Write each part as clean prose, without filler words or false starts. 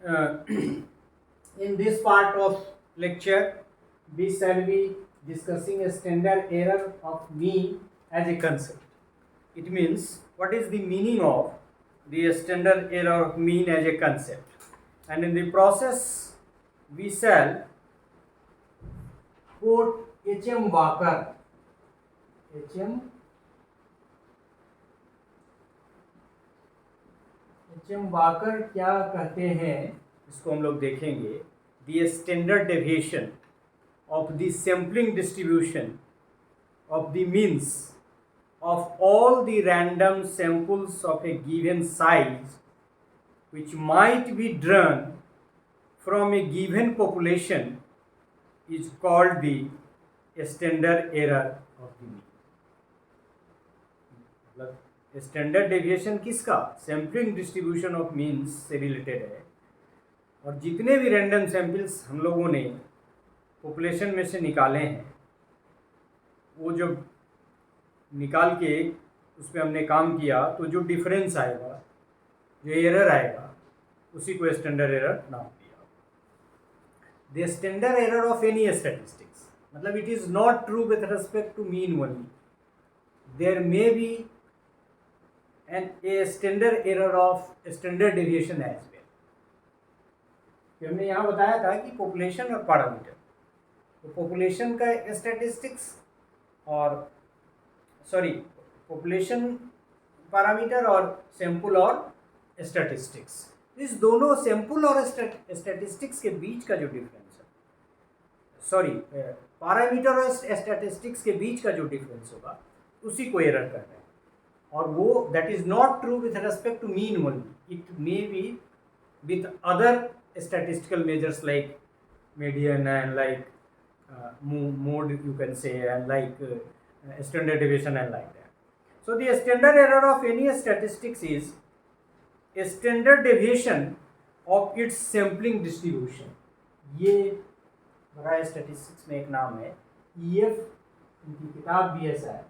In this part of lecture, we shall be discussing a standard error of mean as a concept. It means what is the meaning of the standard error of mean as a concept, and in the process we shall quote H.M. Walker. H.M. Walker क्या कहते हैं इसको हम लोग देखेंगे. The standard deviation of the sampling distribution of the means of all the random samples of a given size which might be drawn from a given population is called the standard error of the mean. मतलब standard deviation किसका? Sampling distribution of means से related है, और जितने भी random samples हम लोगों ने पॉपुलेशन में से निकाले हैं, वो जब निकाल के उस पर हमने काम किया तो जो डिफरेंस आएगा, जो एरर आएगा, उसी को स्टैंडर्ड एरर नाम दिया. The standard error of any statistics, मतलब it is not true with respect to mean only, there may be an a standard error of standard deviation as well. हमने यहाँ बताया था कि पॉपुलेशन और पैरामीटर, तो पॉपुलेशन का स्टैटिस्टिक्स और पॉपुलेशन पैरामीटर और सैंपल और स्टैटिस्टिक्स, इस दोनों सैंपल और स्टैटिस्टिक्स के बीच का जो डिफरेंस है, पैरामीटर और स्टैटिस्टिक्स के बीच का जो डिफरेंस होगा, उसी को एरर कर रहे हैं. और वो that is not true with respect to mean only, it may be with other statistical measures like median and like mode you can say, and like standard deviation and like that. So the standard error of any statistics is a standard deviation of its sampling distribution. ये बड़ा statistics में एक नाम है, EF, उनकी किताब भी ऐसा है,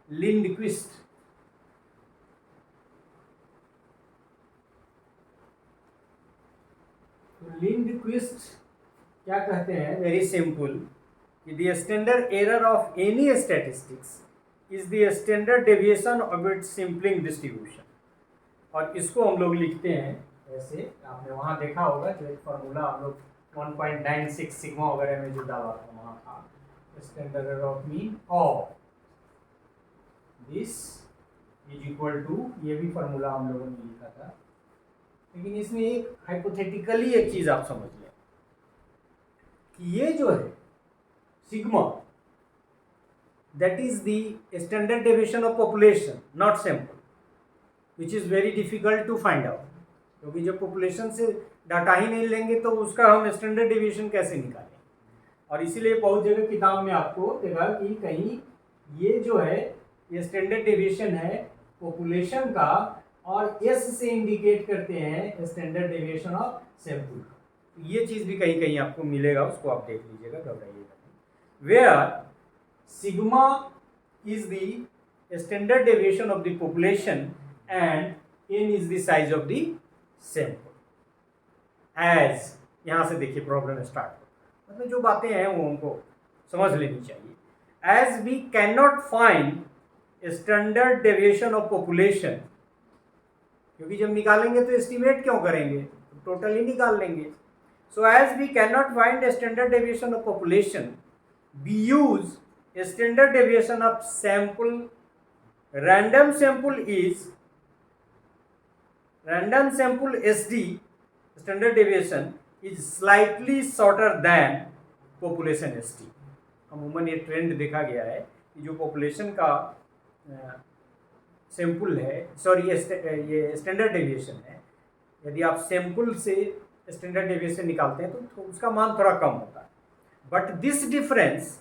लिंडक्विस्ट. लिंडक्विस्ट क्या कहते हैं? वेरी सिंपल, कि the standard error of any statistics is the standard deviation of its sampling distribution. और इसको हम लोग लिखते हैं ऐसे, आपने वहाँ देखा होगा जो एक फार्मूला हम लोग 1.96 सिग्मा वगैरह में जो डाला था, वहाँ था standard error of mean of this is equal to, ये भी फार्मूला हम लोगों ने लिखा था. लेकिन इसमें एक हाइपोथेटिकली एक चीज आप समझ लें कि ये जो है sigma, that is the standard deviation of population, not sample, which is very difficult to find out. क्योंकि जब पॉपुलेशन से डाटा ही नहीं लेंगे तो उसका हम स्टैंडर्ड डेविएशन कैसे निकालें. और इसीलिए बहुत जगह किताब में आपको देखा कि कहीं ये जो है ये स्टैंडर्ड डेविएशन है पॉपुलेशन का, और एस से इंडिकेट करते हैं स्टैंडर्ड डेविएशन ऑफ सैंपल. ये चीज़ भी कहीं कहीं आपको मिलेगा, उसको आप देख लीजिएगा, घबराइएगा. Where sigma is the standard deviation of the population and n is the size of the sample. As, यहाँ से देखिए प्रॉब्लम स्टार्ट हो, मतलब जो बातें हैं वो हमको समझ लेनी चाहिए. As we can not find standard deviation of population, क्योंकि जब निकालेंगे तो एस्टिमेट क्यों करेंगे, तो टोटल ही निकाल लेंगे. So as we can not find standard deviation of population, we use standard deviation of sample. Random sample SD standard deviation is slightly shorter than population SD. अमूमन ये ट्रेंड देखा गया है कि जो पॉपुलेशन का सैंपल है, ये स्टैंडर्ड डेविएशन है, यदि आप सैंपल से स्टैंडर्ड डेविएशन निकालते हैं तो उसका मान थोड़ा कम होता है. But this difference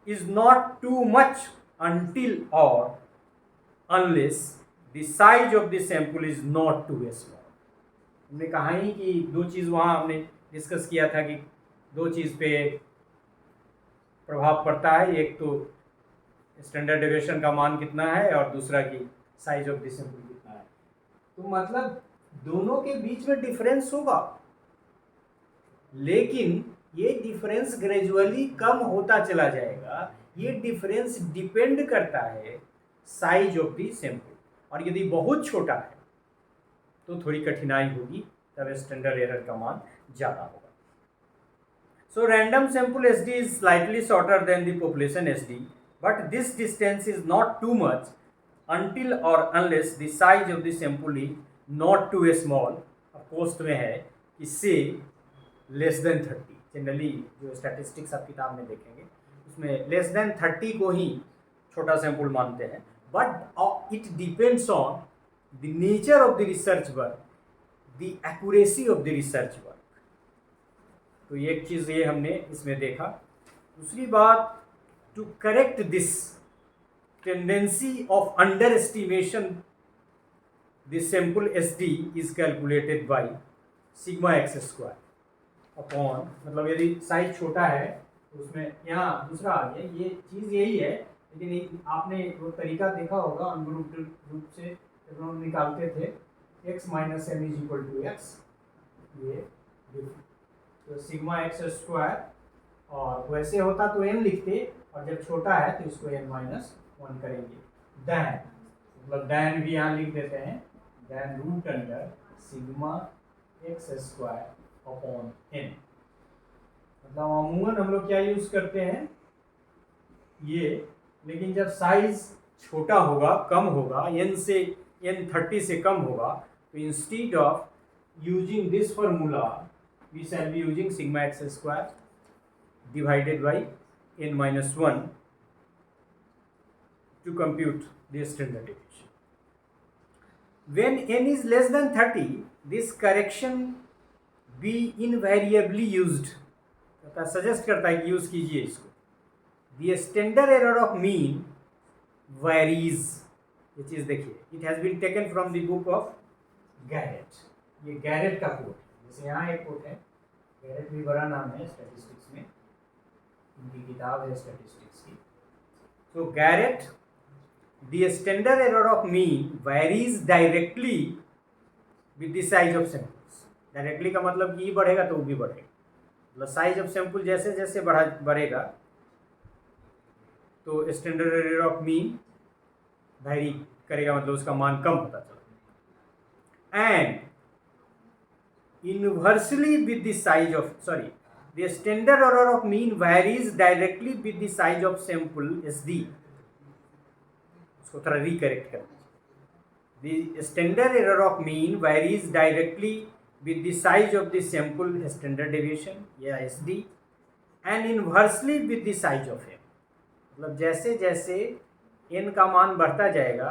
is not too much until और unless the size of the sample is not too small. हमने कहा ही कि दो चीज़ वहाँ हमने डिस्कस किया था कि दो चीज़ पे प्रभाव पड़ता है, एक तो स्टैंडर्ड डेविएशन का मान कितना है और दूसरा की साइज ऑफ द सैंपल कितना है. तो मतलब दोनों के बीच में डिफरेंस होगा, लेकिन ये डिफरेंस ग्रेजुअली कम होता चला जाएगा। ये डिफरेंस डिपेंड करता है साइज ऑफ द सैंपल, और यदि बहुत छोटा है तो थोड़ी कठिनाई होगी, तब स्टैंडर्ड एरर का मान ज़्यादा होगा। So random sample SD is slightly shorter than the population SD, but this distance is not too much until or unless the size of the sample is not too small. Post में है कि से less than 30। Generally जो statistics आप किताब में देखेंगे उसमें लेस देन 30 को ही छोटा सैंपल मानते हैं, but it depends on the nature of the research work, the accuracy of the research work. तो एक चीज़ ये हमने इसमें देखा। दूसरी बात, to correct this tendency of under estimation this sample S D is calculated by sigma x square upon, मतलब यदि साइज छोटा है तो उसमें यहाँ दूसरा आ गया, ये चीज़ यही है, लेकिन आपने वो तरीका देखा होगा अनग्रुप्ड रूप से जब हम निकालते थे x minus m is equal to x, ये तो सिग्मा एक्स स्क्वायर, और वैसे होता तो n लिखते, और जब छोटा है तो इसको n माइनस 1 करेंगे। दैन मतलब दैन भी यहाँ लिख देते हैं, then root under sigma x square upon n। मतलब अमूमन हम लोग क्या यूज करते हैं ये, लेकिन जब साइज छोटा होगा, कम होगा, n 30 से कम होगा, तो instead of using this formula we shall be using sigma x square divided by n minus 1 to compute the standard deviation. When n is less than 30, this correction be invariably used. Suggest करता है कि use कीजिए इसको। The standard error of mean varies, ये चीज देखिए, it has been taken from the book of Garrett। ये Garrett का कोट, जैसे यहाँ एक कोट है, गैरेट भी बड़ा नाम है स्टैटिस्टिक्स में, उनकी किताब है स्टैटिस्टिक्स की। तो Garrett, the standard error of mean varies directly with the size of samples. Directly का मतलब कि बढ़ेगा तो वो भी बढ़ेगा, मतलब साइज ऑफ सैंपल जैसे जैसे बढ़ेगा तो standard error of mean very करेगा, मतलब उसका मान कम होता चला। And inversely with the size of, sorry, the standard error of mean varies directly with the size of sample SD। इसको थोड़ा रिकरेक्ट कर दीजिए। The standard error of mean varies directly with the size of the sample standard deviation या SD and inversely with the size of m। मतलब जैसे जैसे n का मान बढ़ता जाएगा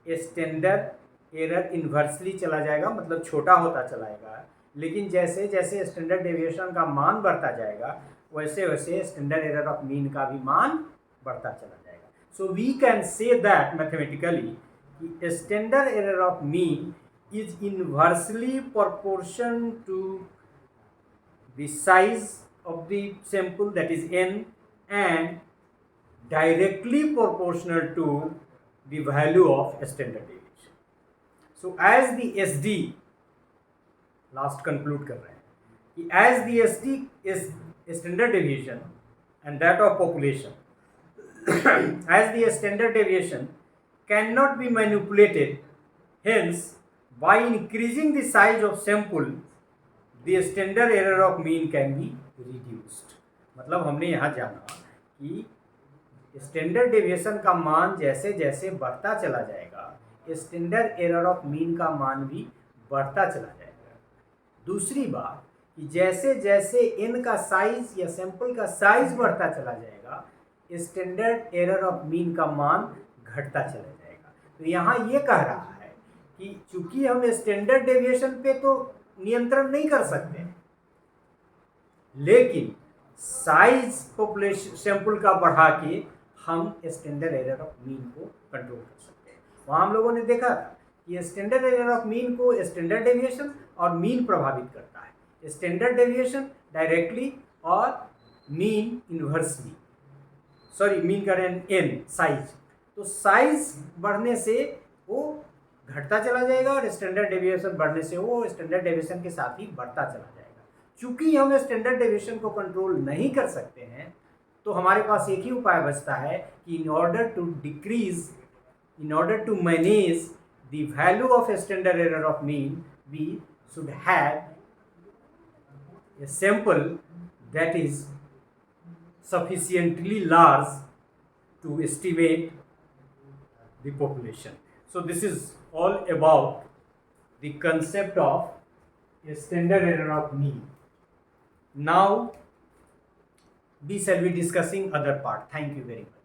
स्टैंडर्ड एरर इन्वर्सली चला जाएगा, मतलब छोटा होता चलाएगा, लेकिन जैसे जैसे स्टैंडर्ड डेविएशन का मान बढ़ता जाएगा वैसे वैसे स्टैंडर्ड एरर ऑफ मीन का भी मान बढ़ता चला जाएगा। So we can say that mathematically कि standard error of mean is inversely proportion to the size of the sample that is n and directly proportional to the value of standard deviation. So as the SD, last conclude कर रहे हैं कि as the SD is standard deviation and that of population, as the standard deviation can not be manipulated, hence by increasing the size of sample the standard error of mean can be reduced. मतलब हमने यहाँ जाना कि standard deviation का मान जैसे जैसे बढ़ता चला जाएगा स्टैंडर्ड एरर ऑफ मीन का मान भी बढ़ता चला जाएगा। दूसरी बात कि जैसे जैसे n का साइज या सैंपल का साइज बढ़ता चला जाएगा स्टैंडर्ड एरर ऑफ मीन का मान घटता चला जाएगा। तो यहाँ ये कह रहा है कि चूंकि हम स्टैंडर्ड डेविएशन पे तो नियंत्रण नहीं कर सकते, लेकिन साइज पॉपुलेशन सैंपल का बढ़ा के हम स्टैंडर्ड एरर ऑफ मीन को कंट्रोल कर सकते हैं। वहाँ हम लोगों ने देखा था कि स्टैंडर्ड एरर ऑफ मीन को स्टैंडर्ड डेविएशन और मीन प्रभावित करता है, स्टैंडर्ड डेविएशन डायरेक्टली और मीन इन्वर्सली, सॉरी मीन करें n साइज, तो साइज बढ़ने से वो घटता चला जाएगा और स्टैंडर्ड डेविएशन बढ़ने से वो स्टैंडर्ड डेविएशन के साथ ही बढ़ता चला जाएगा। चूंकि हम स्टैंडर्ड डेविएशन को कंट्रोल नहीं कर सकते हैं, तो हमारे पास एक ही उपाय बचता है कि in order to manage the value of standard error of mean, we should have a sample that is sufficiently large to estimate the population. So this is all about the concept of a standard error of mean. Now we shall be discussing other part. Thank you very much.